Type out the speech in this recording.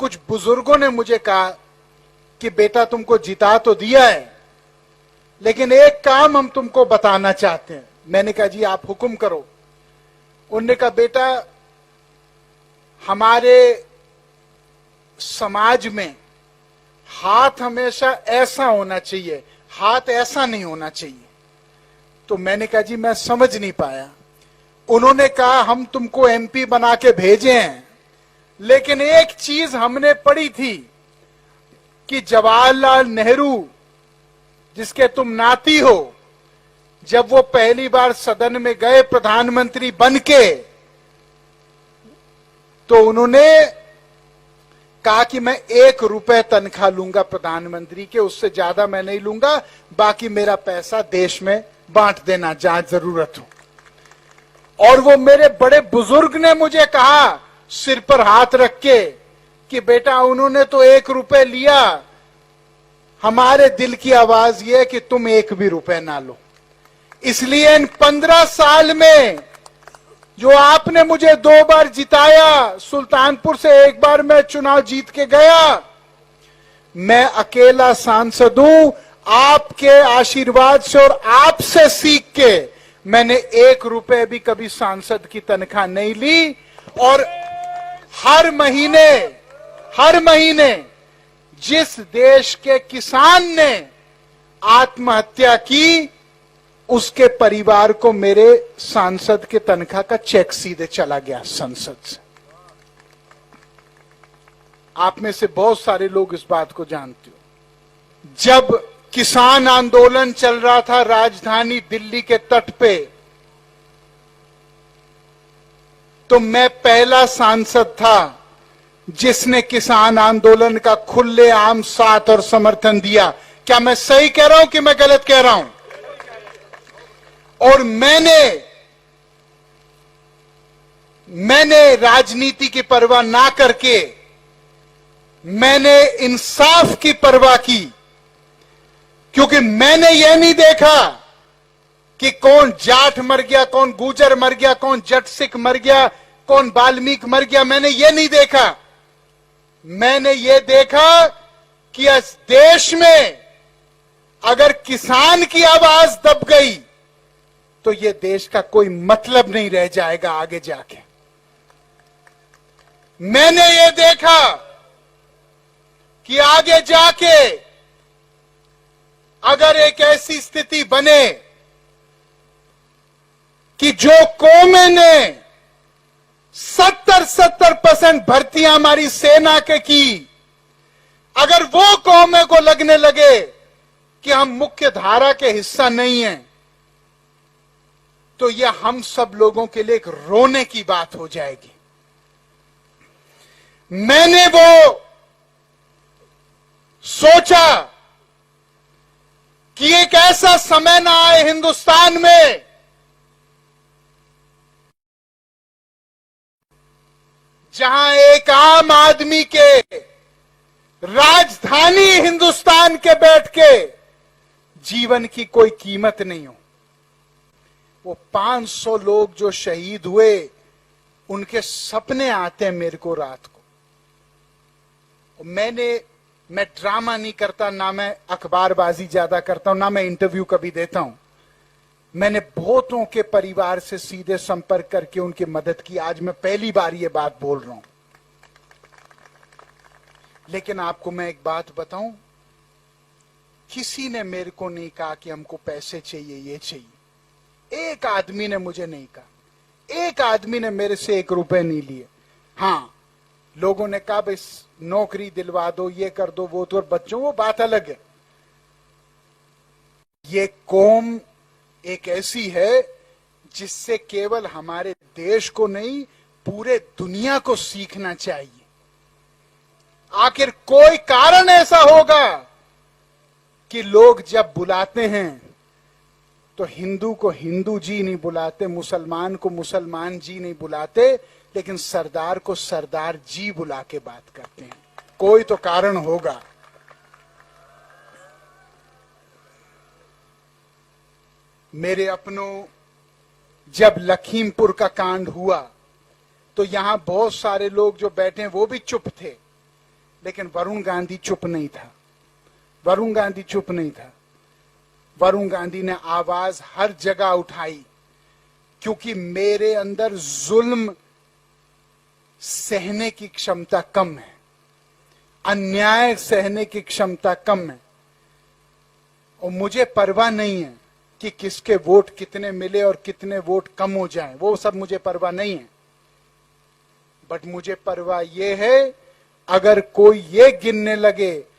कुछ बुजुर्गों ने मुझे कहा कि बेटा तुमको जिता तो दिया है, लेकिन एक काम हम तुमको बताना चाहते हैं। मैंने कहा जी आप हुक्म करो। उन्होंने कहा बेटा हमारे समाज में हाथ हमेशा ऐसा होना चाहिए, हाथ ऐसा नहीं होना चाहिए। तो मैंने कहा जी मैं समझ नहीं पाया। उन्होंने कहा हम तुमको एमपी बना के भेजे हैं, लेकिन एक चीज हमने पढ़ी थी कि जवाहरलाल नेहरू जिसके तुम नाती हो, जब वो पहली बार सदन में गए प्रधानमंत्री बनके, तो उन्होंने कहा कि मैं 1 रुपए तनख्वाह लूंगा प्रधानमंत्री के, उससे ज्यादा मैं नहीं लूंगा, बाकी मेरा पैसा देश में बांट देना जहां जरूरत हो। और वो मेरे बड़े बुजुर्ग ने मुझे कहा सिर पर हाथ रख के कि बेटा उन्होंने तो 1 रुपए लिया, हमारे दिल की आवाज ये है कि तुम 1 भी रुपए ना लो। इसलिए इन 15 साल में जो आपने मुझे 2 बार जिताया, सुल्तानपुर से 1 बार मैं चुनाव जीत के गया, मैं अकेला सांसद हूं। आपके आशीर्वाद से और आपसे सीख के मैंने 1 रुपए भी कभी सांसद की तनख्वाह नहीं ली। और हर महीने जिस देश के किसान ने आत्महत्या की, उसके परिवार को मेरे सांसद के तनख्वाह का चेक सीधे चला गया संसद से। आप में से बहुत सारे लोग इस बात को जानते हो। जब किसान आंदोलन चल रहा था राजधानी दिल्ली के तट पे, तो मैं पहला सांसद था जिसने किसान आंदोलन का खुलेआम साथ और समर्थन दिया। क्या मैं सही कह रहा हूं कि मैं गलत कह रहा हूं? और मैंने राजनीति की परवाह ना करके मैंने इंसाफ की परवाह की, क्योंकि मैंने यह नहीं देखा कि कौन जाट मर गया, कौन गुजर मर गया, कौन जट सिख मर गया, कौन वाल्मीकि मर गया। मैंने यह नहीं देखा। मैंने ये देखा कि इस देश में अगर किसान की आवाज दब गई तो ये देश का कोई मतलब नहीं रह जाएगा आगे जाके। मैंने ये देखा कि आगे जाके अगर एक ऐसी स्थिति बने कि जो कौमें ने 70% भर्तियां हमारी सेना के की, अगर वो कौमें को लगने लगे कि हम मुख्य धारा के हिस्सा नहीं हैं, तो यह हम सब लोगों के लिए एक रोने की बात हो जाएगी। मैंने वो सोचा कि एक ऐसा समय ना आए हिंदुस्तान में जहां एक आम आदमी के राजधानी हिंदुस्तान के बैठ के जीवन की कोई कीमत नहीं हो। वो 500 लोग जो शहीद हुए, उनके सपने आते हैं मेरे को रात को। मैं ड्रामा नहीं करता, ना मैं अखबारबाजी ज्यादा करता हूं, ना मैं इंटरव्यू कभी देता हूं। मैंने बहुतों के परिवार से सीधे संपर्क करके उनकी मदद की। आज मैं पहली बार ये बात बोल रहा हूं। लेकिन आपको मैं एक बात बताऊं, किसी ने मेरे को नहीं कहा कि हमको पैसे चाहिए, ये चाहिए। एक आदमी ने मुझे नहीं कहा, एक आदमी ने मेरे से 1 रुपए नहीं लिए। हां, लोगों ने कहा भाई नौकरी दिलवा दो, ये कर दो, वो तो बच्चों, वो बात अलग है। ये कौम एक ऐसी है जिससे केवल हमारे देश को नहीं, पूरे दुनिया को सीखना चाहिए। आखिर कोई कारण ऐसा होगा कि लोग जब बुलाते हैं तो हिंदू को हिंदू जी नहीं बुलाते, मुसलमान को मुसलमान जी नहीं बुलाते, लेकिन सरदार को सरदार जी बुला के बात करते हैं। कोई तो कारण होगा। मेरे अपनों, जब लखीमपुर का कांड हुआ तो यहां बहुत सारे लोग जो बैठे हैं वो भी चुप थे, लेकिन वरुण गांधी चुप नहीं था। वरुण गांधी चुप नहीं था। वरुण गांधी ने आवाज हर जगह उठाई, क्योंकि मेरे अंदर जुल्म सहने की क्षमता कम है, अन्याय सहने की क्षमता कम है। और मुझे परवाह नहीं है कि किसके वोट कितने मिले और कितने वोट कम हो जाएं, वो सब मुझे परवाह नहीं है। बट मुझे परवाह ये है, अगर कोई ये गिनने लगे